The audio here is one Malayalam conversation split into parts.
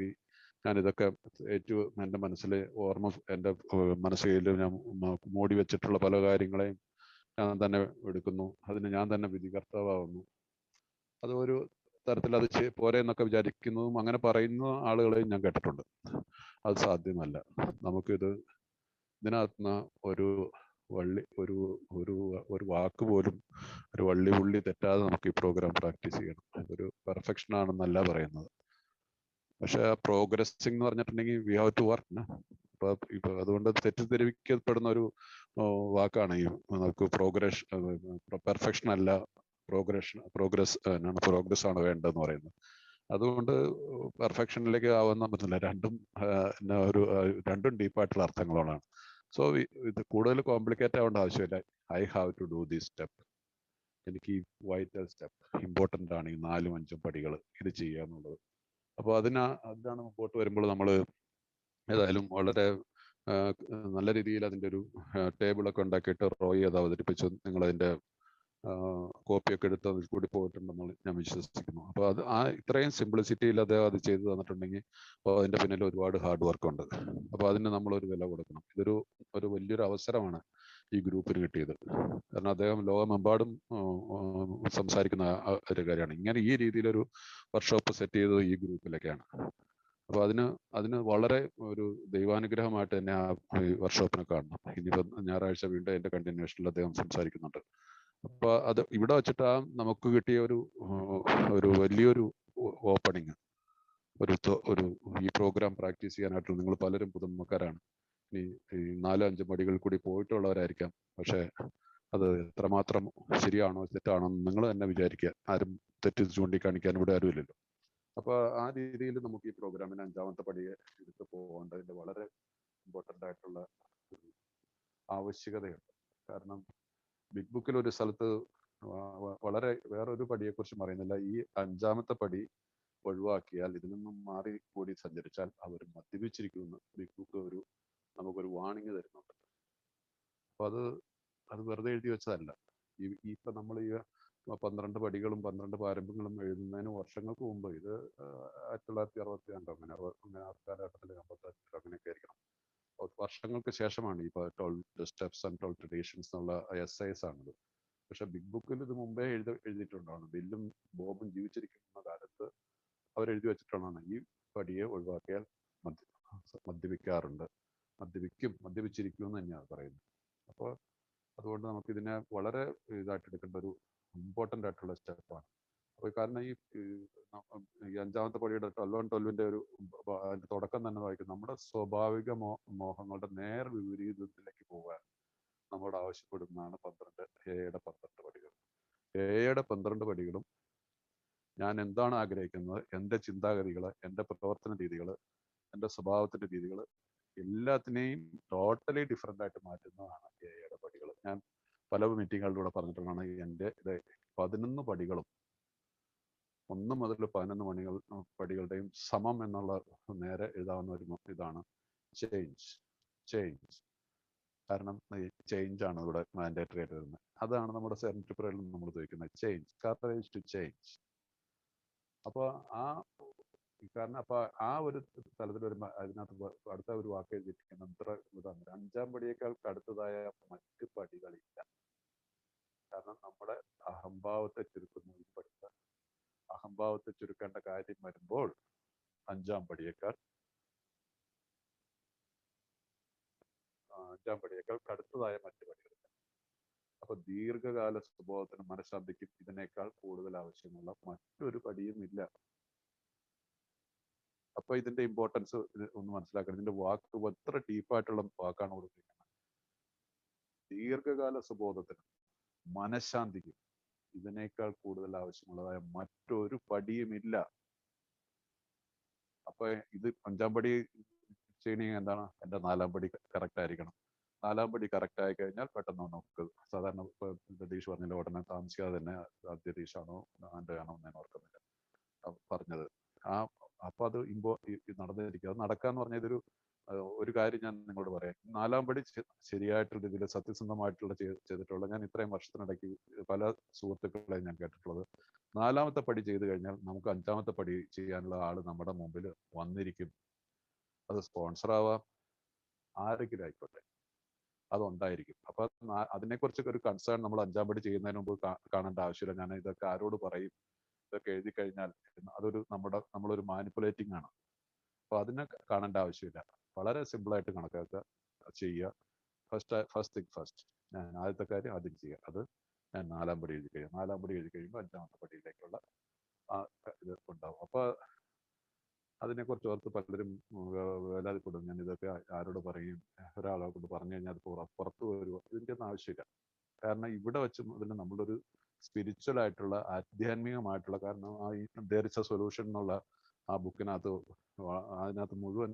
നോക്കി ഞാൻ ഇതൊക്കെ ഏറ്റവും എൻ്റെ മനസ്സിൽ എൻ്റെ മനസ്സിൽ ഞാൻ മൂടി വെച്ചിട്ടുള്ള പല കാര്യങ്ങളെയും ഞാൻ തന്നെ എടുക്കുന്നു. അതിന് ഞാൻ തന്നെ വിധികർത്താവുന്നു. അത് ഒരു തരത്തിൽ അത് പോരെ എന്നൊക്കെ വിചാരിക്കുന്നതും അങ്ങനെ പറയുന്ന ആളുകളെയും ഞാൻ കേട്ടിട്ടുണ്ട്. അത് സാധ്യമല്ല. നമുക്കിത് ഇതിനകത്തുനിന്ന് ഒരു ഒരു വാക്ക് പോലും ഒരു വള്ളി പുള്ളി തെറ്റാതെ നമുക്ക് ഈ പ്രോഗ്രാം പ്രാക്ടീസ് ചെയ്യണം. ഒരു പെർഫെക്ഷൻ ആണെന്നല്ല പറയുന്നത്. പക്ഷെ പ്രോഗ്രസിങ് എന്ന് പറഞ്ഞിട്ടുണ്ടെങ്കിൽ വി ഹാവ് ടു വർക്ക്. ഇപ്പൊ അതുകൊണ്ട് തെറ്റിദ്ധരിക്കപ്പെടുന്ന ഒരു വാക്കാണ് ഈ നമുക്ക് പെർഫെക്ഷൻ അല്ല, പ്രോഗ്രസ് ആണ് വേണ്ടതെന്ന് പറയുന്നത്. അതുകൊണ്ട് പെർഫെക്ഷനിലേക്ക് ആവുന്ന പറ്റില്ല. രണ്ടും ഡീപ്പായിട്ടുള്ള അർത്ഥങ്ങളാണ്. സോ ഇത് കൂടുതൽ കോംപ്ലിക്കേറ്റ് ആവേണ്ട ആവശ്യമില്ല. I have to do this step. എനിക്ക് ഈ വൈറ്റൽ സ്റ്റെപ്പ് ഇമ്പോർട്ടൻ്റ് ആണ്, ഈ 4-5 പടികൾ ഇത് ചെയ്യുക എന്നുള്ളത്. അപ്പോൾ അതിനാണ് മുമ്പോട്ട് വരുമ്പോൾ നമ്മൾ ഏതായാലും വളരെ നല്ല രീതിയിൽ അതിൻ്റെ ഒരു ടേബിളൊക്കെ ഉണ്ടാക്കിയിട്ട് റോയ് അത് അവതരിപ്പിച്ചു. നിങ്ങളതിൻ്റെ കോപ്പിയൊക്കെ എടുത്ത് അതിൽ കൂടി പോയിട്ടുണ്ടെന്ന് ഞാൻ വിശ്വസിക്കുന്നു. അപ്പോൾ ഇത്രയും സിംപ്ലിസിറ്റിയിൽ അദ്ദേഹം അത് ചെയ്തു തന്നിട്ടുണ്ടെങ്കിൽ അപ്പോൾ അതിൻ്റെ പിന്നിൽ ഒരുപാട് ഹാർഡ് വർക്ക് ഉണ്ട്. അപ്പോൾ അതിന് നമ്മളൊരു വില കൊടുക്കണം. ഒരു വലിയൊരു അവസരമാണ് ഈ ഗ്രൂപ്പിന് കിട്ടിയത്. കാരണം അദ്ദേഹം ലോകമെമ്പാടും സംസാരിക്കുന്ന ഒരു കാര്യമാണ്. ഇങ്ങനെ ഈ രീതിയിലൊരു വർക്ക്ഷോപ്പ് സെറ്റ് ചെയ്തത് ഈ ഗ്രൂപ്പിലൊക്കെയാണ്. അപ്പോൾ അതിന് വളരെ ഒരു ദൈവാനുഗ്രഹമായിട്ട് തന്നെ ആ വർക്ക്ഷോപ്പിനെ കാണണം. ഇനിയിപ്പോൾ ഞായറാഴ്ച വീണ്ടും എൻ്റെ കണ്ടിന്യൂഷനിൽ അദ്ദേഹം സംസാരിക്കുന്നുണ്ട്. അപ്പൊ അത് ഇവിടെ വെച്ചിട്ട് നമുക്ക് കിട്ടിയ ഒരു വലിയൊരു ഓപ്പണിങ്, ഈ പ്രോഗ്രാം പ്രാക്ടീസ് ചെയ്യാനായിട്ടുള്ള നിങ്ങൾ പലരും പുതുമക്കാരാണ്. ഈ 4-5 പടികൾ കൂടി പോയിട്ടുള്ളവരായിരിക്കാം. പക്ഷെ അത് എത്രമാത്രം ശരിയാണോ തെറ്റാണോ എന്ന് നിങ്ങൾ തന്നെ വിചാരിക്കുക. ആരും തെറ്റ് ചൂണ്ടിക്കാണിക്കാൻ ഇവിടെ ആരുമില്ലല്ലോ. അപ്പൊ ആ രീതിയിൽ നമുക്ക് ഈ പ്രോഗ്രാമിന് 5ാമത്തെ പടിയെ എടുത്ത് പോകേണ്ടതിന്റെ വളരെ ഇമ്പോർട്ടൻ്റ് ആയിട്ടുള്ള ആവശ്യകതയുണ്ട്. കാരണം ബിഗ് ബുക്കിൽ ഒരു സ്ഥലത്ത് വളരെ വേറൊരു പടിയെക്കുറിച്ച് പറയുന്നില്ല. ഈ 5ാമത്തെ പടി ഒഴിവാക്കിയാൽ, ഇതിൽ നിന്നും മാറി കൂടി സഞ്ചരിച്ചാൽ അവർ മദ്യപിച്ചിരിക്കുമെന്ന് ബിഗ് ബുക്ക് നമുക്കൊരു വാണിംഗ് തരുന്നുണ്ട്. അപ്പൊ അത് വെറുതെ എഴുതി വെച്ചതല്ല. ഇപ്പൊ നമ്മൾ ഈ 12 പടികളും 12 പാരമ്പര്യങ്ങളും എഴുതുന്നതിന് വർഷങ്ങൾക്ക് മുമ്പ്, ഇത് 1962 അങ്ങനെ ആ കാലഘട്ടത്തിൽ 58 അങ്ങനെയൊക്കെ ആയിരിക്കണം. വർഷങ്ങൾക്ക് ശേഷമാണ് ഈ 12 സ്റ്റെപ്സ് ആൻഡ് 12 ട്രഡീഷൻസ് എന്നുള്ള essays ആണിത്. പക്ഷെ ബിഗ് ബുക്കിൽ ഇത് മുമ്പേ എഴുതിയിട്ടുണ്ടാണ്. ബില്ലും ബോബും ജീവിച്ചിരിക്കുന്ന കാലത്ത് അവരെഴുതി വെച്ചിട്ടുള്ളതാണ്. ഈ പടിയെ ഒഴിവാക്കിയാൽ മദ്യപിച്ചിരിക്കും എന്ന് തന്നെയാണ് പറയുന്നത്. അപ്പോൾ അതുകൊണ്ട് നമുക്കിതിനെ വളരെ ഇതായിട്ട് എടുക്കേണ്ട ഒരു ഇമ്പോർട്ടൻ്റ് ആയിട്ടുള്ള സ്റ്റെപ്പാണ്. അപ്പോൾ കാരണം ഈ 5ാമത്തെ പടിയുടെ 12-12ന്റെ അതിന്റെ തുടക്കം തന്നെ വായിക്കും. നമ്മുടെ സ്വാഭാവിക മോഹങ്ങളുടെ നേർ വിപരീതത്തിലേക്ക് പോകാൻ നമ്മോട് ആവശ്യപ്പെടുന്നതാണ് 12 പടികൾ. 12 പടികളും ഞാൻ എന്താണ് ആഗ്രഹിക്കുന്നത്, എൻ്റെ ചിന്താഗതികൾ, എൻ്റെ പ്രവർത്തന രീതികൾ, എൻ്റെ സ്വഭാവത്തിന്റെ രീതികൾ എല്ലാത്തിനെയും ടോട്ടലി ഡിഫറെൻ്റ് ആയിട്ട് മാറ്റുന്നതാണ് 7 പടികൾ. ഞാൻ പല മീറ്റിങ്ങുകളിലൂടെ പറഞ്ഞിട്ടുള്ളതാണ്. എൻ്റെ 11 പടികളും 1 മുതൽ 11 പടികളുടെയും സമം എന്നുള്ള നേരെ എഴുതാവുന്ന ഒരു ഇതാണ് ചേഞ്ച്. കാരണം ചേഞ്ച് ആണ് ഇവിടെ മാൻഡേറ്ററി ആയിട്ട് വരുന്നത്. അതാണ് നമ്മുടെ സെവൻത്ത് പ്രയറിൽ നമ്മൾ ഉപയോഗിക്കുന്നത്, ചേഞ്ച്, കറേജ് ടു ചേഞ്ച്. അപ്പോൾ കാരണം അപ്പൊ ആ ഒരു തലത്തിൽ വരുമ്പോൾ അതിനകത്ത് അടുത്ത ഒരു വാക്ക് എഴുതിയിരിക്കുന്ന ഇതാണ്: 5ാം പടിയേക്കാൾ കടുത്തതായ മറ്റ് പടികളില്ല. കാരണം നമ്മുടെ അഹംഭാവത്തെ ചുരുക്കുന്ന ഈ പടിക, അഹംഭാവത്തെ ചുരുക്കേണ്ട കാര്യം വരുമ്പോൾ 5ാം പടിയേക്കാൾ കടുത്തതായ മറ്റ് പടികളില്ല. അപ്പൊ ദീർഘകാല സ്വഭാവത്തിനും മനഃശാന്തിക്കും ഇതിനേക്കാൾ കൂടുതൽ ആവശ്യമുള്ള മറ്റൊരു പടിയും ഇല്ല. അപ്പൊ ഇതിന്റെ ഇമ്പോർട്ടൻസ് ഒന്ന് മനസ്സിലാക്കണം. ഇതിന്റെ വാക്ക് എത്ര ഡീപ്പായിട്ടുള്ള വാക്കാണ് കൊടുത്തിരിക്കുന്നത്. ദീർഘകാല സുബോധത്തിനും മനഃശാന്തിക്കും ഇതിനേക്കാൾ കൂടുതൽ ആവശ്യമുള്ളതായ മറ്റൊരു പടിയുമില്ല. അപ്പൊ ഇത് 5ാം പടി ചെയ്യണമെങ്കിൽ എന്താണ്? എൻ്റെ 4ാം പടി കറക്റ്റ് ആയിരിക്കണം. 4ാം പടി കറക്റ്റ് ആയി കഴിഞ്ഞാൽ പെട്ടെന്ന് നമുക്ക് സാധാരണ രതീഷ് പറഞ്ഞില്ല, ഉടനെ താമസിക്കാതെ തന്നെ രതീഷ് ആണോ ആൻഡ്രയാണോ എന്ന് ഞാൻ ഓർക്കുന്നില്ല പറഞ്ഞത്. അപ്പൊ അത് നടന്നിരിക്കും. അത് നടക്കാന്ന് പറഞ്ഞ ഒരു കാര്യം ഞാൻ നിങ്ങളോട് പറയാം. 4ാം പടി ശരിയായിട്ടുള്ള രീതിയിൽ സത്യസന്ധമായിട്ടുള്ള ചെയ്തിട്ടുള്ള, ഞാൻ ഇത്രയും വർഷത്തിനിടയ്ക്ക് പല സുഹൃത്തുക്കളെ ഞാൻ കേട്ടിട്ടുള്ളത്, നാലാമത്തെ പടി ചെയ്തു കഴിഞ്ഞാൽ നമുക്ക് അഞ്ചാമത്തെ പടി ചെയ്യാനുള്ള ആള് നമ്മുടെ മുമ്പിൽ വന്നിരിക്കും. അത് സ്പോൺസർ ആവാം, ആരെങ്കിലും ആയിക്കോട്ടെ, അതുണ്ടായിരിക്കും. അപ്പൊ അതിനെക്കുറിച്ചൊക്കെ ഒരു കൺസേൺ നമ്മൾ അഞ്ചാം പടി ചെയ്യുന്നതിന് മുമ്പ് കാണേണ്ട ആവശ്യമില്ല. ഞാൻ ഇതൊക്കെ ആരോട് പറയും, ഇതൊക്കെ എഴുതി കഴിഞ്ഞാൽ അതൊരു നമ്മളൊരു മാനിപ്പുലേറ്റിംഗ് ആണ്. അപ്പൊ അതിനെ കാണേണ്ട ആവശ്യമില്ല. വളരെ സിമ്പിളായിട്ട് കണക്കാക്കുക, ചെയ്യുക. First thing first. ഞാൻ ആദ്യത്തെ കാര്യം ആദ്യം ചെയ്യുക. അത് ഞാൻ നാലാം പടി എഴുതി കഴിയും. നാലാം പടി എഴുതി കഴിയുമ്പോൾ അഞ്ചാമത്തെ പടിയിലേക്കുള്ള ഇത് ഉണ്ടാവും. അപ്പൊ അതിനെക്കുറിച്ച് ഓർത്ത് പലരും വേലാതിപ്പെടും. ഞാൻ ഇതൊക്കെ ആരോട് പറയും, ഒരാളെ കൊണ്ട് പറഞ്ഞു കഴിഞ്ഞാൽ അത് പുറത്തു വരുമോ? ഇതിൻ്റെ ഒന്നും ആവശ്യമില്ല. കാരണം ഇവിടെ വെച്ച് മുതൽ നമ്മളൊരു സ്പിരിച്വൽ ആയിട്ടുള്ള, ആധ്യാത്മികമായിട്ടുള്ള, കാരണം there is a solution എന്നുള്ള ആ ബുക്കിനകത്ത് അതിനകത്ത് മുഴുവൻ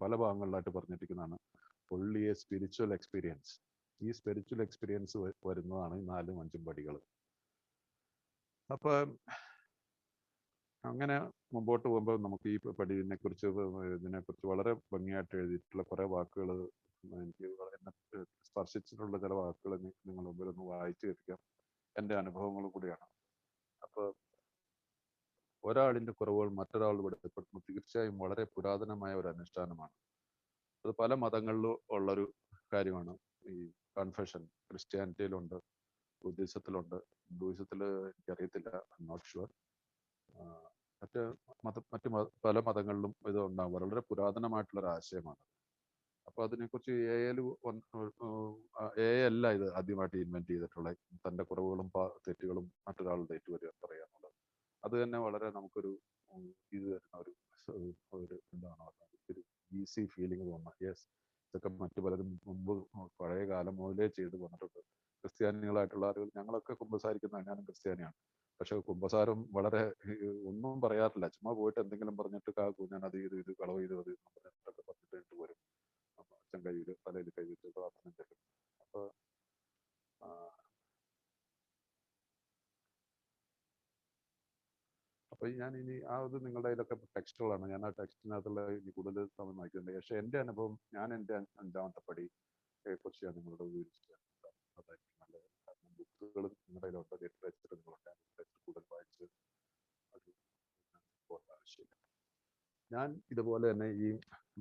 പല ഭാഗങ്ങളിലായിട്ട് പറഞ്ഞിരിക്കുന്നതാണ് only a spiritual experience. ഈ സ്പിരിച്വൽ എക്സ്പീരിയൻസ് വരുന്നതാണ് ഈ 4ഉം 5ഉം പടികൾ. അപ്പൊ അങ്ങനെ മുമ്പോട്ട് പോകുമ്പോൾ നമുക്ക് ഈ ഇതിനെക്കുറിച്ച് വളരെ ഭംഗിയായിട്ട് എഴുതിയിട്ടുള്ള കുറെ വാക്കുകൾ, എനിക്ക് എന്നെ സ്പർശിച്ചിട്ടുള്ള ചില വാക്കുകൾ നിങ്ങൾ മുമ്പിൽ ഒന്ന് വായിച്ചു കേൾപ്പിക്കാം. എൻ്റെ അനുഭവങ്ങൾ കൂടിയാണ്. അപ്പൊ ഒരാളിന്റെ കുറവുകൾ മറ്റൊരാൾ വെളിപ്പെടുത്തുന്നത് തീർച്ചയായും വളരെ പുരാതനമായ ഒരു അനുഷ്ഠാനമാണ്. അത് പല മതങ്ങളിലും ഉള്ളൊരു കാര്യമാണ്. ഈ കൺഫെഷൻ ക്രിസ്ത്യാനിറ്റിയിലുണ്ട്, ബുദ്ധിസത്തിലുണ്ട്, ഹിന്ദുയിസത്തിൽ എനിക്കറിയത്തില്ല, നോട്ട് ഷുവർ. മറ്റ് പല മതങ്ങളിലും ഇത് ഉണ്ടാകും. വളരെ പുരാതനമായിട്ടുള്ളൊരു ആശയമാണ്. അപ്പൊ അതിനെക്കുറിച്ച് എ അല്ല ഇത് ആദ്യമായിട്ട് ഇൻവെന്റ് ചെയ്തിട്ടുള്ള തന്റെ കുറവുകളും തെറ്റുകളും മറ്റൊരാളുടെ ഏറ്റുവരിക പറയാനുള്ളത്. അത് തന്നെ വളരെ നമുക്കൊരു ഇത് തരുന്ന ഒരു എന്താണ് ഒരു ഈസി ഫീലിംഗ് തോന്നുന്നത്. യെസ്, ഇതൊക്കെ മറ്റു പലരും മുമ്പ് പഴയ കാലം മുതലേ ചെയ്ത് വന്നിട്ടുണ്ട്. ക്രിസ്ത്യാനികളായിട്ടുള്ള ആളുകൾ, ഞങ്ങളൊക്കെ കുമ്പസാരിക്കുന്ന, ഞാനും ക്രിസ്ത്യാനിയാണ്. പക്ഷെ കുമ്പസാരം വളരെ ഒന്നും പറയാറില്ല. ചുമ്മാ പോയിട്ട് എന്തെങ്കിലും പറഞ്ഞിട്ട് ഞാൻ അത് ചെയ്തു, ഇത് കളവ് ചെയ്തു, അത് പറഞ്ഞിട്ടൊക്കെ പറഞ്ഞിട്ട് വരും. അച്ഛൻ കയ്യിൽ തലയിൽ കൈവിട്ട് പ്രാർത്ഥന ചെല്ലും. അപ്പൊ ഞാൻ ഇനി ഇത് നിങ്ങളുടെ കയ്യിലൊക്കെ ടെക്സ്റ്റുകളാണ്. ഞാൻ ആ ടെക്സ്റ്റിനകത്തുള്ള ഇനി കൂടുതൽ സമയം വായിക്കുന്നുണ്ട്. പക്ഷെ എൻ്റെ അനുഭവം, ഞാൻ എൻ്റെ അഞ്ചാമത്തെ പടിയെ കുറിച്ച് ഞാൻ നിങ്ങളോട് വിവരിച്ചു. അതായിരിക്കും നല്ലത്. കാരണം ബുക്കുകൾ നിങ്ങളുടെ കയ്യിലുണ്ട്, ലിറ്ററേച്ചർ നിങ്ങളുണ്ട്. ലിറ്ററേച്ചർ കൂടുതൽ വായിച്ച് അത് പോകേണ്ട ആവശ്യമില്ല. ഞാൻ ഇതുപോലെ തന്നെ ഈ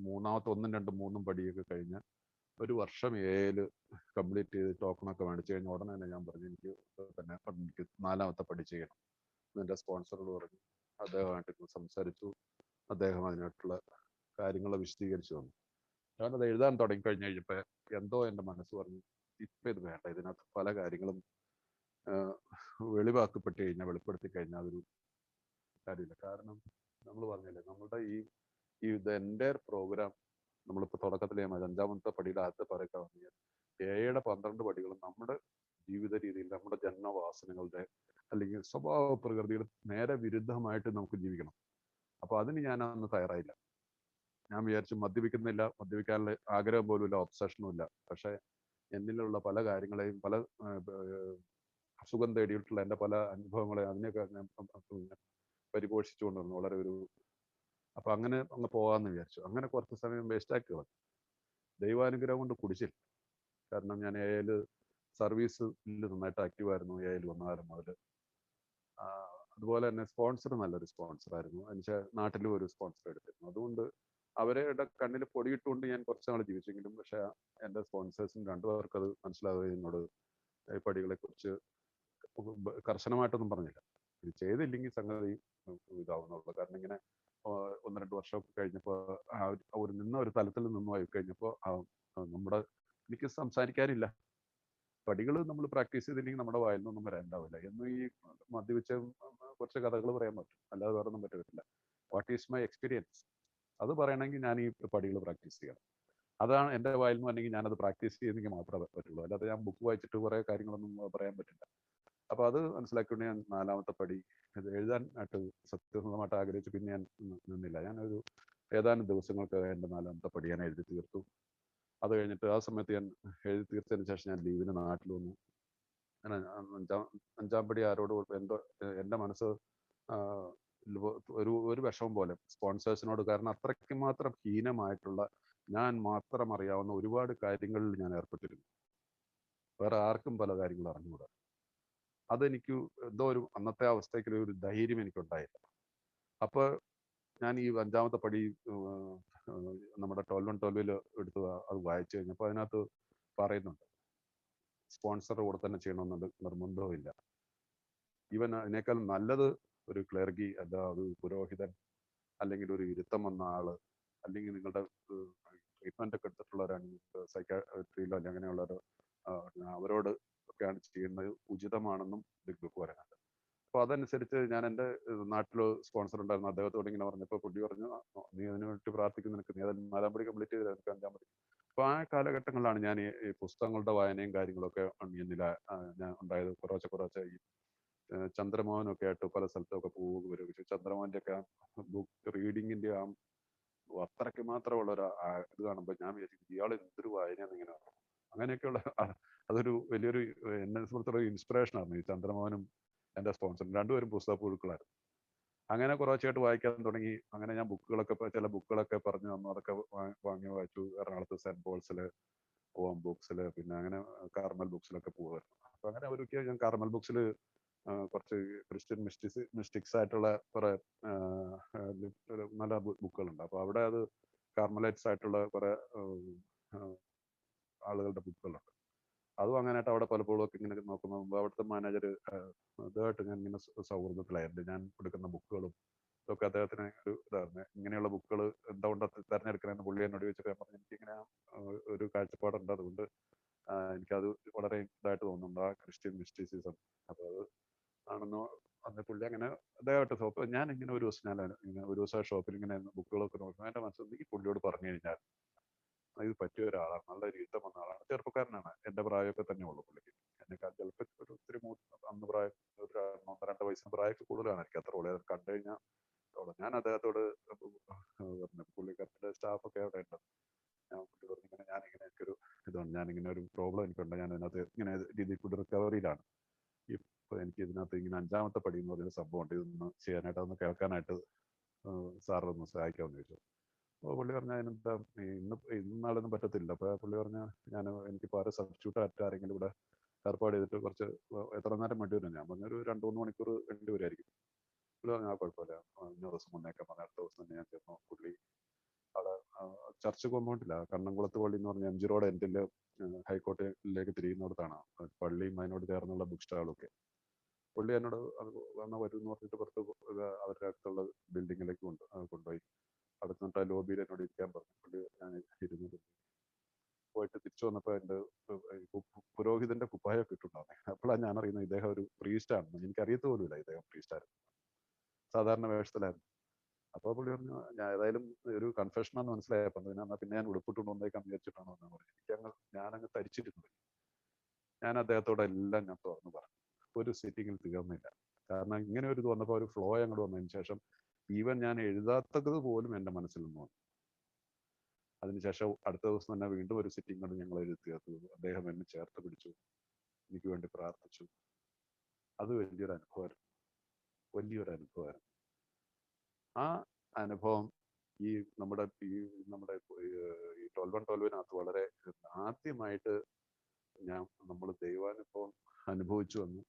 മൂന്നാമത്തെ 1, 2, 3 പടിയൊക്കെ കഴിഞ്ഞ് ഒരു വർഷം ഏല് കംപ്ലീറ്റ് ചെയ്ത് ടോക്കണൊക്കെ മേടിച്ചു കഴിഞ്ഞ ഉടനെ തന്നെ ഞാൻ പറഞ്ഞു എനിക്ക് തന്നെ എനിക്ക് 4ാമത്തെ പടി ചെയ്യണം. എൻ്റെ സ്പോൺസറോട് പറഞ്ഞു. അദ്ദേഹമായിട്ട് സംസാരിച്ചു. അദ്ദേഹം അതിനായിട്ടുള്ള കാര്യങ്ങൾ വിശദീകരിച്ചു തന്നു. ഞാനത് എഴുതാൻ തുടങ്ങിക്കഴിഞ്ഞ് കഴിഞ്ഞപ്പോൾ എന്തോ എൻ്റെ മനസ്സ് പറഞ്ഞു, ഇപ്പം ഇത് വേണ്ട, ഇതിനകത്ത് പല കാര്യങ്ങളും വെളിവാക്കപ്പെട്ട് കഴിഞ്ഞാൽ, വെളിപ്പെടുത്തി കഴിഞ്ഞാൽ അതൊരു കാര്യമില്ല. കാരണം നമ്മൾ പറഞ്ഞില്ലേ, നമ്മുടെ ഈ എൻ്റെ പ്രോഗ്രാം നമ്മളിപ്പോൾ തുടക്കത്തിൽ 5ാമത്തെ പടിയുടെ ആദ്യത്തെ പറയുക പറഞ്ഞാൽ 7, 12 പടികളും നമ്മുടെ ജീവിത രീതിയിൽ, നമ്മുടെ ജന്മവാസനകളുടെ അല്ലെങ്കിൽ സ്വഭാവ പ്രകൃതിയുടെ നേരെ വിരുദ്ധമായിട്ട് നമുക്ക് ജീവിക്കണം. അപ്പൊ അതിന് ഞാൻ അന്ന് തയ്യാറായില്ല. ഞാൻ വിചാരിച്ചു മദ്യപിക്കുന്നില്ല, മദ്യപിക്കാനുള്ള ആഗ്രഹം പോലും ഇല്ല, ഒബ്സഷനും ഇല്ല. പക്ഷെ എന്നിലുള്ള പല കാര്യങ്ങളെയും, പല സുഖം തേടിയിട്ടുള്ള എൻ്റെ പല അനുഭവങ്ങളെ അതിനെയൊക്കെ ഞാൻ പരിപോഷിച്ചുകൊണ്ട് വന്നു. വളരെ അപ്പൊ അങ്ങനെ അങ്ങ് പോകാമെന്ന് വിചാരിച്ചു. അങ്ങനെ കുറച്ച് സമയം വേസ്റ്റാക്കി കളഞ്ഞു. ദൈവാനുഗ്രഹം കൊണ്ട് കുടിച്ചില്ല. കാരണം ഞാൻ ഏല് സർവീസിൽ നന്നായിട്ട് ആക്റ്റീവായിരുന്നു. ഏല് വന്ന കാലം മുതൽ. അതുപോലെ തന്നെ സ്പോൺസർ നല്ലൊരു സ്പോൺസറായിരുന്നു. എന്നുവെച്ചാൽ നാട്ടിലും ഒരു സ്പോൺസർ എടുത്തിരുന്നു. അതുകൊണ്ട് അവരുടെ കണ്ണിൽ പൊടിയിട്ടുകൊണ്ട് ഞാൻ കുറച്ച് നാൾ ജീവിച്ചെങ്കിലും, പക്ഷെ എൻ്റെ സ്പോൺസേഴ്സിന് 2 പേർക്ക് അത് മനസ്സിലാവുകയും എന്നോട് പടികളെ കുറിച്ച് കർശനമായിട്ടൊന്നും പറഞ്ഞില്ല. ഇത് ചെയ്തില്ലെങ്കിൽ സംഗതി ഇതാവുന്നുള്ളൂ. കാരണം ഇങ്ങനെ 1, 2 വർഷമൊക്കെ കഴിഞ്ഞപ്പോൾ നിന്ന ഒരു തലത്തിൽ നിന്നും ആയി കഴിഞ്ഞപ്പോൾ എനിക്ക് സംസാരിക്കാനില്ല. പടികൾ നമ്മൾ പ്രാക്ടീസ് ചെയ്തില്ലെങ്കിൽ നമ്മുടെ വായിൽ നിന്നൊന്നും വരാനുണ്ടാവില്ല. എന്നും ഈ മദ്യപിച്ച കുറച്ച് കഥകൾ പറയാൻ പറ്റും, അല്ലാതെ വേറെ ഒന്നും പറ്റില്ല. വാട്ട് ഈസ് മൈ എക്സ്പീരിയൻസ്, അത് പറയണമെങ്കിൽ ഞാൻ ഈ പടികൾ പ്രാക്ടീസ് ചെയ്യണം. അതാണ് എൻ്റെ വായിൽ നിന്ന് വന്നെങ്കിൽ ഞാനത് പ്രാക്ടീസ് ചെയ്തെങ്കിൽ മാത്രമേ പറ്റുള്ളൂ. അല്ലാതെ ഞാൻ ബുക്ക് വായിച്ചിട്ട് കുറേ കാര്യങ്ങളൊന്നും പറയാൻ പറ്റില്ല. അപ്പൊ അത് മനസ്സിലാക്കിക്കൊണ്ട് ഞാൻ 4ാമത്തെ പടി എഴുതാൻ സത്യസന്ധമായിട്ട് ആഗ്രഹിച്ചു. പിന്നെ ഞാൻ നിന്നില്ല. ഞാനൊരു ഏതാനും ദിവസങ്ങൾക്ക് എൻ്റെ 4ാമത്തെ പടി ഞാൻ എഴുതി തീർത്തു. അത് കഴിഞ്ഞിട്ട് ആ സമയത്ത് ഞാൻ എഴുതി തീർത്തതിന് ശേഷം ഞാൻ ലീവിന് നാട്ടിൽ വന്നു. ഞാൻ 5ാം പടി ആരോട് എൻ്റെ മനസ്സ് ഒരു വിഷമം പോലെ സ്പോൺസേഴ്സിനോട്. കാരണം അത്രയ്ക്ക് മാത്രം ഹീനമായിട്ടുള്ള, ഞാൻ മാത്രം അറിയാവുന്ന ഒരുപാട് കാര്യങ്ങളിൽ ഞാൻ ഏർപ്പെട്ടിരുന്നു. വേറെ ആർക്കും പല കാര്യങ്ങളും അറിഞ്ഞുകൂടാ. അതെനിക്ക് എന്തോ ഒരു അന്നത്തെ അവസ്ഥയ്ക്ക് ഒരു ധൈര്യം എനിക്കുണ്ടായില്ല. അപ്പോൾ ഞാൻ ഈ 5ാമത്തെ പടി നമ്മുടെ 12 എടുത്ത് അത് വായിച്ചു കഴിഞ്ഞപ്പോൾ അതിനകത്ത് പറയുന്നുണ്ട്, സ്പോൺസർ കൂടെ തന്നെ ചെയ്യണമെന്നുണ്ട്, നിർബന്ധവുമില്ല. ഈവൻ അതിനേക്കാൾ നല്ലത് ഒരു ക്ലർഗി, അല്ല ഒരു പുരോഹിതൻ, അല്ലെങ്കിൽ ഒരു ഇരുത്തം വന്ന ആള്, അല്ലെങ്കിൽ നിങ്ങളുടെ ട്രീറ്റ്മെന്റ് ഒക്കെ എടുത്തിട്ടുള്ളവരാണ്, സൈക്കാട്രിയിലോ അല്ലെങ്കിൽ അങ്ങനെയുള്ളവരോ, അവരോട് ഒക്കെയാണ് ചെയ്യുന്നത് ഉചിതമാണെന്നും ബിഗ് ബുക്ക് പറയുന്നുണ്ട്. അപ്പോൾ അതനുസരിച്ച് ഞാൻ എൻ്റെ നാട്ടിൽ സ്പോൺസർ ഉണ്ടായിരുന്നു, അദ്ദേഹത്തോട് ഇങ്ങനെ പറഞ്ഞപ്പോൾ പുള്ളി പറഞ്ഞു, നീ അതിനു വേണ്ടി പ്രാർത്ഥിക്കുന്ന, നിനക്ക് നീ അത് 4ാം പടി കംപ്ലീറ്റ് ചെയ്ത് നിനക്ക് 5ാം പടി. അപ്പോൾ ആ കാലഘട്ടങ്ങളിലാണ് ഞാൻ ഈ പുസ്തകങ്ങളുടെ വായനയും കാര്യങ്ങളൊക്കെ എന്നിൽ ഞാൻ ഉണ്ടായത്. കുറേശ്ശെ ഈ ചന്ദ്രമോഹനൊക്കെ ആയിട്ട് പല സ്ഥലത്തൊക്കെ പോവുക വരിക. ചന്ദ്രമോഹൻ്റെ ഒക്കെ ബുക്ക് റീഡിങ്ങിൻ്റെ അത്രയ്ക്ക് മാത്രമുള്ള ഒരു ഇത് കാണുമ്പോൾ ഞാൻ വിചാരിക്കും, ഇയാൾ എന്തൊരു വായനയാണ് ഇങ്ങനെ. അങ്ങനെയൊക്കെയുള്ള അതൊരു വലിയൊരു എന്നെ സംബന്ധിച്ചുള്ള ഇൻസ്പിറേഷൻ ആയിരുന്നു ഈ ചന്ദ്രമോഹനും എൻ്റെ സ്പോൺസറും. രണ്ടുപേരും പുസ്തക പുഴുക്കളായിരുന്നു. അങ്ങനെ കുറച്ചായിട്ട് വായിക്കാൻ തുടങ്ങി. അങ്ങനെ ഞാൻ ചില ബുക്കുകളൊക്കെ പറഞ്ഞു തന്നു, അതൊക്കെ വാങ്ങി വായിച്ചു. എറണാകുളത്ത് സെന്റ് പോൾസിൽ, ഓം ബുക്സിൽ, പിന്നെ അങ്ങനെ കാർമൽ ബുക്സിലൊക്കെ പോകുമായിരുന്നു. അപ്പൊ അങ്ങനെ ഒരിക്കൽ ഞാൻ കാർമൽ ബുക്സിൽ കുറച്ച് ക്രിസ്ത്യൻ മിസ്റ്റിക്സ് ആയിട്ടുള്ള കുറെ നല്ല ബുക്കുകളുണ്ട്. അപ്പൊ അവിടെ അത് കാർമലൈറ്റ്സ് ആയിട്ടുള്ള കുറെ ആളുകളുടെ ബുക്കുകളുണ്ട്. അതും അങ്ങനെയായിട്ട് അവിടെ പലപ്പോഴും ഒക്കെ ഇങ്ങനെ നോക്കുന്ന മുമ്പ് അവിടുത്തെ മാനേജർ അതുമായിട്ട് ഞാൻ ഇങ്ങനെ സൗഹൃദത്തിലായിരുന്നു. ഞാൻ കൊടുക്കുന്ന ബുക്കുകളും ഇതൊക്കെ അദ്ദേഹത്തിന് ഒരു ഇതായിരുന്നു. ഇങ്ങനെയുള്ള ബുക്കുകൾ എന്തുകൊണ്ട് തിരഞ്ഞെടുക്കണമെന്ന് പുള്ളി എന്നോട് ചോദിച്ചപ്പോൾ ഞാൻ പറഞ്ഞു, എനിക്കിങ്ങനെ ഒരു കാഴ്ചപ്പാടുണ്ട്, അതുകൊണ്ട് എനിക്കത് വളരെ ഇതായിട്ട് തോന്നുന്നുണ്ട്, ആ ക്രിസ്ത്യൻ മിസ്റ്റിസിസം. അപ്പോൾ അത് ആണെന്നോ അന്ന് പുള്ളി അങ്ങനെ അദ്ദേഹമായിട്ട് ഷോപ്പ് ഞാൻ ഇങ്ങനെ ഒരു ദിവസം ഷോപ്പിൽ ഇങ്ങനെ ബുക്കുകളൊക്കെ നോക്കും. എൻ്റെ മനസ്സിൽ ഈ പുള്ളിയോട് പറഞ്ഞു കഴിഞ്ഞാൽ ഇത് പറ്റിയ ഒരാളാണ്, നല്ല രീതിയിൽ വന്ന ആളാണ്, ചെറുപ്പക്കാരനാണ്, എൻ്റെ പ്രായമൊക്കെ തന്നെ ഉള്ളൂ പുള്ളിക്ക്. എന്നെക്കാൾ ചിലപ്പോൾ ഒരു ഒത്തിരി അന്ന് പ്രായം ഒരു 1-2 വയസ്സിന് പ്രായമൊക്കെ കൂടുതലാണ് എനിക്ക്. അത്ര ഉള്ളത് കണ്ടു കഴിഞ്ഞാൽ ഞാൻ അദ്ദേഹത്തോട് പറഞ്ഞു, പുള്ളിക്കാരൻ്റെ സ്റ്റാഫൊക്കെ അവിടെ ഉണ്ട്, ഞാൻ പുള്ളി പറഞ്ഞു ഇങ്ങനെ ഞാനിങ്ങനെ എനിക്കൊരു ഇതുണ്ട്, ഞാനിങ്ങനെ ഒരു പ്രോബ്ലം എനിക്കുണ്ട്, ഞാൻ അതിനകത്ത് ഇങ്ങനെ രീതിയിൽ കൂടി റിക്കവറിയിലാണ്. ഇപ്പോൾ എനിക്ക് ഇതിനകത്ത് ഇങ്ങനെ 5ാമത്തെ പടി എന്ന് പറഞ്ഞൊരു സംഭവമുണ്ട്, ഇതൊന്ന് ചെയ്യാനായിട്ട്, അതൊന്ന് കേൾക്കാനായിട്ട് സാറൊന്ന് സഹായിക്കാമെന്ന് ചോദിച്ചു. അപ്പോൾ പുള്ളി പറഞ്ഞാൽ അതിനെന്താ ഇന്നും നാളൊന്നും പറ്റത്തില്ല. അപ്പോൾ പുള്ളി പറഞ്ഞാൽ എനിക്കിപ്പോൾ ആരും സബ്സ്റ്റിറ്റ്യൂട്ട് ആയിട്ട് ആരെങ്കിലും ഇവിടെ ഏർപ്പാട് ചെയ്തിട്ട് കുറച്ച് എത്ര നേരം വേണ്ടി വരും. ഞാൻ പറഞ്ഞൊരു 2-3 മണിക്കൂർ വേണ്ടി വരുമായിരിക്കും. പുള്ളി പറഞ്ഞാൽ കുഴപ്പമില്ല, 5 ദിവസം മുന്നേക്കെ പറഞ്ഞ അടുത്ത ദിവസം തന്നെ ഞാൻ ചെന്നു. പുള്ളി അവിടെ ചർച്ച് കോമ്പൗണ്ടില്ല, കണ്ണംകുളത്ത് പള്ളി എന്ന് പറഞ്ഞ MG റോഡ് എൻഡിൽ ഹൈക്കോർട്ടിലേക്ക് തിരിയുന്നിടത്താണ് പള്ളിയും അതിനോട് ചേർന്നുള്ള ബുക്ക് സ്റ്റാളൊക്കെ. പുള്ളി എന്നോട് വന്നാൽ വരും എന്ന് പറഞ്ഞിട്ട് പുറത്ത് അവരുടെ അടുത്തുള്ള ബിൽഡിങ്ങിലേക്ക് കൊണ്ടുപോയി. അടുത്ത ലോബിയിൽ എന്നോട് ഇരിക്കാൻ പറഞ്ഞു. പുള്ളി ഞാൻ ഇരുന്നത് പോയിട്ട് തിരിച്ചു വന്നപ്പോൾ എൻ്റെ പുരോഹിതന്റെ കുപ്പായൊക്കെ ഇട്ടുണ്ടാകും. അപ്പോഴാണ് ഞാൻ അറിയുന്നത് ഇദ്ദേഹം ഒരു പ്രീസ്റ്റാണെന്ന്. എനിക്കറിയത്ത് പോലുമില്ല ഇദ്ദേഹം പ്രീസ്റ്റായിരുന്നു, സാധാരണ വേഷത്തിലായിരുന്നു. അപ്പോൾ പുള്ളി പറഞ്ഞു, ഞാൻ ഏതായാലും ഒരു കൺഫെഷനാന്ന് മനസ്സിലായപ്പോൾ പിന്നെ ഞാൻ ഉടുപ്പിട്ടുകൊണ്ട് വന്നേക്കാൻ വിചാരിച്ചിട്ടാണോ എന്ന് പറഞ്ഞു. ഞാനങ്ങ് തരിച്ചിരുന്നു. ഞാൻ അദ്ദേഹത്തോട് എല്ലാം ഞാൻ തുറന്നു പറഞ്ഞു. ഒരു സിറ്റിങ്ങിൽ തീർന്നില്ല. കാരണം ഇങ്ങനെ ഒരു ഇത് വന്നപ്പോൾ ഒരു ഫ്ലോ അങ്ങോട്ട് വന്നതിന് ശേഷം ഈവൻ ഞാൻ എഴുതാത്തത് പോലും എൻ്റെ മനസ്സിൽ നിന്ന് വന്നു. അതിനുശേഷം അടുത്ത ദിവസം തന്നെ വീണ്ടും ഒരു സിറ്റിംഗ് കൊണ്ട് ഞങ്ങൾ എഴുതി തീർത്തു. അദ്ദേഹം എന്നെ ചേർത്ത് പിടിച്ചു, എനിക്ക് വേണ്ടി പ്രാർത്ഥിച്ചു. അത് വലിയൊരു അനുഭവമായിരുന്നു. ആ അനുഭവം ഈ നമ്മുടെ ഈ 12-12 വളരെ ആദ്യമായിട്ട് നമ്മൾ ദൈവാനുഭവം അനുഭവിച്ചു വന്നു.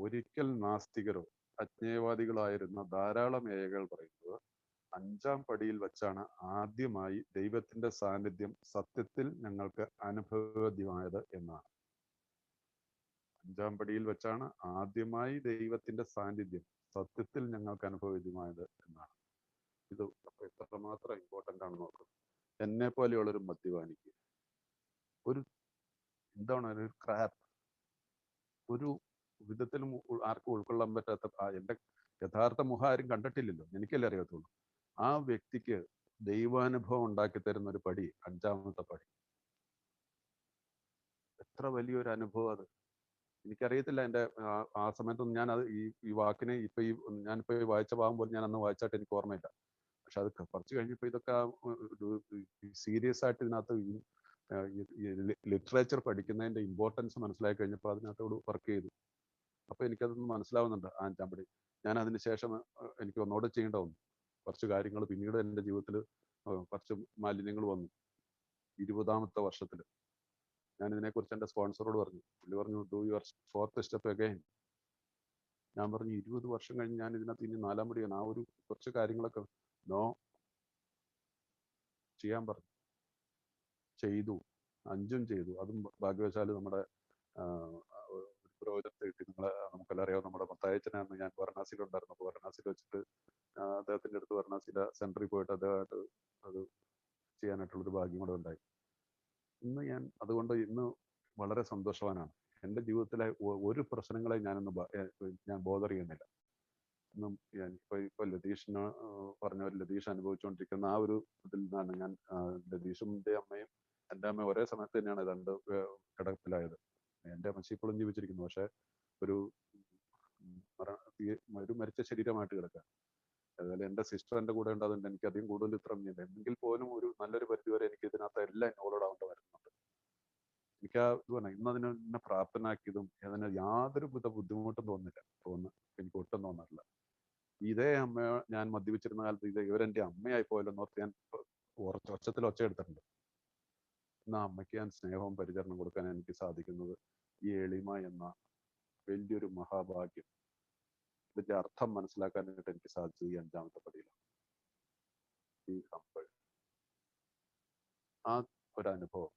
ഒരിക്കൽ നാസ്തികരോ അജ്ഞേയവാദികളായിരുന്ന ധാരാളം ഏകൾ പറയുന്നത് 5ാം പടിയിൽ വെച്ചാണ് ആദ്യമായി ദൈവത്തിന്റെ സാന്നിധ്യം സത്യത്തിൽ ഞങ്ങൾക്ക് അനുഭവവേദ്യമായത് എന്നാണ്. 5ാം പടിയിൽ വെച്ചാണ് ആദ്യമായി ദൈവത്തിന്റെ സാന്നിധ്യം സത്യത്തിൽ ഞങ്ങൾക്ക് അനുഭവവേദ്യമായത് എന്നാണ്. ഇത് എത്രമാത്രം ഇമ്പോർട്ടൻ്റ് ആണെന്ന് നോക്കും. എന്നെ പോലെയുള്ളൊരു മദ്യപാനിക്ക് ഒരു ക്രാപ്പ്, ഒരു വിധത്തിലും ആർക്കും ഉൾക്കൊള്ളാൻ പറ്റാത്ത, എൻ്റെ യഥാർത്ഥ മുഖം ആരും കണ്ടിട്ടില്ലല്ലോ, എനിക്കല്ലേ അറിയത്തുള്ളൂ. ആ വ്യക്തിക്ക് ദൈവാനുഭവം ഉണ്ടാക്കി തരുന്ന ഒരു പടി 5ാമത്തെ പടി. എത്ര വലിയൊരു അനുഭവം അത്. എനിക്കറിയത്തില്ല എൻ്റെ ആ സമയത്തൊന്നും ഞാൻ അത് ഈ വാക്കിനെ ഞാനിപ്പോ വായിച്ച ഭാഗം പോലും ഞാൻ അന്ന് വായിച്ചായിട്ട് എനിക്ക് ഓർമ്മയില്ല. പക്ഷെ അത് കുറച്ച് കഴിഞ്ഞപ്പോൾ ഇതൊക്കെ സീരിയസ് ആയിട്ട് ഇതിനകത്ത് ലിറ്ററേച്ചർ പഠിക്കുന്നതിൻ്റെ ഇമ്പോർട്ടൻസ് മനസ്സിലാക്കി കഴിഞ്ഞപ്പോൾ അതിനകത്തോട് വർക്ക് ചെയ്തു. അപ്പോൾ എനിക്കതൊന്ന് മനസ്സിലാവുന്നുണ്ട് ആ 5-ാം പടി. ഞാൻ അതിന് ശേഷം എനിക്ക് ഒന്നുകൂടെ ചെയ്യേണ്ട വന്നു. കുറച്ച് കാര്യങ്ങൾ പിന്നീട് എൻ്റെ ജീവിതത്തിൽ കുറച്ച് മാലിന്യങ്ങൾ വന്നു. 20ാമത്തെ വർഷത്തിൽ ഞാൻ ഇതിനെക്കുറിച്ച് എൻ്റെ സ്പോൺസറോട് പറഞ്ഞു. പുള്ളി പറഞ്ഞു, do your 4th step again. ഞാൻ പറഞ്ഞു 20 വർഷം കഴിഞ്ഞ് ഞാൻ ഇതിനകത്ത് ഇനി 4-ാം പടിയാണ്. ആ ഒരു കുറച്ച് കാര്യങ്ങളൊക്കെ നോ ചെയ്യാൻ പറഞ്ഞു. ചെയ്തു. 5ഉം ചെയ്തു. അതും ഭാഗ്യവശാൽ നമ്മുടെ പുരോഹിതത്തെ കിട്ടി. നമുക്കെല്ലാം അറിയാം, നമ്മുടെ മത്തായച്ചനാണ്. ഞാൻ വാരണാസിയിലുണ്ടായിരുന്നു. അപ്പോൾ വാരണാസിയിൽ വെച്ചിട്ട് അദ്ദേഹത്തിൻ്റെ അടുത്ത് വാരണാസിയിലെ സെൻറ്ററിൽ പോയിട്ട് അദ്ദേഹമായിട്ട് അത് ചെയ്യാനായിട്ടുള്ളൊരു ഭാഗ്യം കൂടെ ഉണ്ടായി. അതുകൊണ്ട് ഇന്ന് വളരെ സന്തോഷവാനാണ്. എൻ്റെ ജീവിതത്തിലെ ഒരു പ്രശ്നങ്ങളെ ഞാൻ ബോധർ ചെയ്യുന്നില്ല. ഇന്നും ഇപ്പോൾ ലതീഷിന് പറഞ്ഞ ഒരു ലതീഷ് അനുഭവിച്ചുകൊണ്ടിരിക്കുന്ന ആ ഒരു ഇതിൽ നിന്നാണ് ഞാൻ ലതീഷിൻ്റെ അമ്മയും എൻ്റെ അമ്മയും ഒരേ സമയത്ത് തന്നെയാണ് 2 കിടപ്പിലായത്. എൻ്റെ അമ്മച്ചി ഇപ്പോഴും ജീവിച്ചിരിക്കുന്നു. പക്ഷേ ഒരു മരിച്ച ശരീരമായിട്ട് കിടക്കുക. അതുപോലെ എൻ്റെ സിസ്റ്റർ എൻ്റെ കൂടെ ഉണ്ട്. അതുകൊണ്ട് എനിക്ക് അധികം കൂടുതൽ ഇത്ര എങ്കിൽ പോലും ഒരു നല്ലൊരു പരിധിവരെ എനിക്ക് ഇതിനകത്ത് എല്ലാം ഇൻവോൾവ് ആവേണ്ട വരുന്നുണ്ട്. എനിക്ക് ആ ഇത് പറഞ്ഞാൽ ഇന്നതിനെ പ്രാപ്തനാക്കിയതും അതിന് യാതൊരു വിധ ബുദ്ധിമുട്ടും എനിക്ക് ഒട്ടും തോന്നാറില്ല. ഇതേ അമ്മ ഞാൻ മദ്യപിച്ചിരുന്ന കാലത്ത് ഇവരെൻ്റെ അമ്മയായി പോയല്ലോന്നോർത്ത് ഞാൻ ഒച്ചത്തിൽ ഒച്ചയെടുത്തിട്ടുണ്ട്. ഇന്ന് ആ അമ്മയ്ക്ക് ഞാൻ സ്നേഹവും പരിചരണം കൊടുക്കാൻ എനിക്ക് സാധിക്കുന്നത് ഈ എളിമ എന്ന വലിയൊരു മഹാഭാഗ്യം, ഇതിന്റെ അർത്ഥം മനസ്സിലാക്കാനായിട്ട് എനിക്ക് സാധിച്ചത് ഈ 5ാമത്തെ പടിയിലാണ്. ഈ ഹംബിൾ, ആ ഒരനുഭവം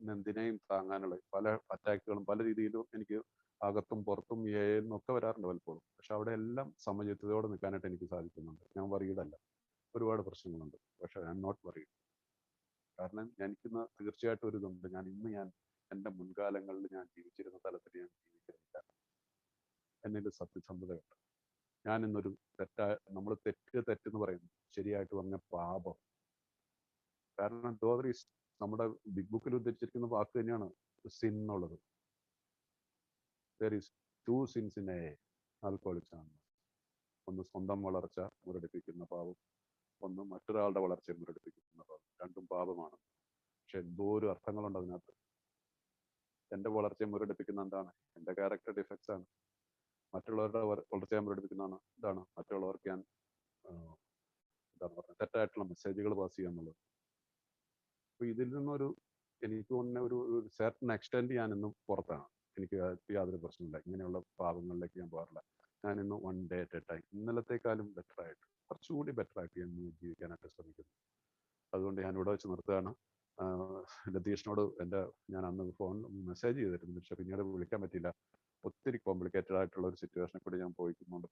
എന്തിനേയും താങ്ങാനുള്ള പല അറ്റാക്കുകളും പല രീതിയിലും എനിക്ക് അകത്തും പുറത്തും ഒക്കെ വരാറുണ്ട് പലപ്പോഴും. പക്ഷെ അവിടെ എല്ലാം സമചിത്തതയോടെ നിൽക്കാനായിട്ട് എനിക്ക് സാധിക്കുന്നുണ്ട്. ഞാൻ വറീഡല്ല. ഒരുപാട് പ്രശ്നങ്ങളുണ്ട്, പക്ഷെ ഐ ആം നോട്ട് വറീഡ്. കാരണം എനിക്കിന്ന് തീർച്ചയായിട്ടും ഒരു ഇതുണ്ട്. ഞാൻ എൻ്റെ മുൻകാലങ്ങളിൽ ഞാൻ ജീവിച്ചിരുന്ന തലത്തിൽ ഞാൻ ജീവിക്കുന്നില്ല. എന്നിൽ സത്യസന്ധതയുണ്ട്. ഞാൻ ഇന്നൊരു നമ്മൾ തെറ്റെന്ന് പറയുന്നു, ശരിയായിട്ട് പറഞ്ഞ പാപം. കാരണം നമ്മുടെ ബിഗ് ബുക്കിൽ ഉദ്ധരിച്ചിരിക്കുന്ന വാക്ക് തന്നെയാണ് സിൻ എന്നുള്ളത്. there is 2 sins in alcoholics ആണ്. ഒന്ന് സ്വന്തം വളർച്ച മുരടിപ്പിക്കുന്ന പാപം, ഒന്ന് മറ്റൊരാളുടെ വളർച്ചയെ മുരടിപ്പിക്കുന്ന പാപം. രണ്ടും പാപമാണ്. പക്ഷെ എന്തോരം അർത്ഥങ്ങളുണ്ട് അതിനകത്ത്. എൻ്റെ വളർച്ചയെ മുരടിപ്പിക്കുന്ന എന്താണ്? എൻ്റെ ക്യാരക്ടർ ഡിഫക്ട്സ് ആണ്. മറ്റുള്ളവരുടെ വളർച്ചയെ മുരടിപ്പിക്കുന്നതാണ് ഇതാണ് മറ്റുള്ളവർക്ക് ഞാൻ എന്താണ് പറയുക, തെറ്റായിട്ടുള്ള മെസ്സേജുകൾ പാസ് ചെയ്യുക എന്നുള്ളത്. അപ്പോൾ ഇതിൽ നിന്നൊരു എനിക്ക് തോന്നുന്ന ഒരു സെർട്ടൺ എക്സ്റ്റെൻഡ് ഞാൻ ഇന്നും പുറത്താണ്. എനിക്ക് യാതൊരു പ്രശ്നമില്ല. ഇങ്ങനെയുള്ള പാപങ്ങളിലേക്ക് ഞാൻ പോകാറില്ല. ഞാൻ ഇന്ന് 1 day at a time, ഇന്നലത്തേക്കാളും ബെറ്ററായിട്ട്, കുറച്ചുകൂടി ബെറ്ററായിട്ട് ഞാൻ ജീവിക്കാനായിട്ട് ശ്രമിക്കുന്നു. അതുകൊണ്ട് ഞാൻ ഇവിടെ വെച്ച് നിർത്തുകയാണ്. ലതീഷിനോട് ഞാൻ അന്ന് മെസ്സേജ് ചെയ്തിരുന്നു, പക്ഷെ പിന്നീട് വിളിക്കാൻ പറ്റിയില്ല. ഒത്തിരി കോംപ്ലിക്കേറ്റഡ് ആയിട്ടുള്ള ഒരു സിറ്റുവേഷനെ കൂടി ഞാൻ പോയിക്കുന്നുണ്ട്.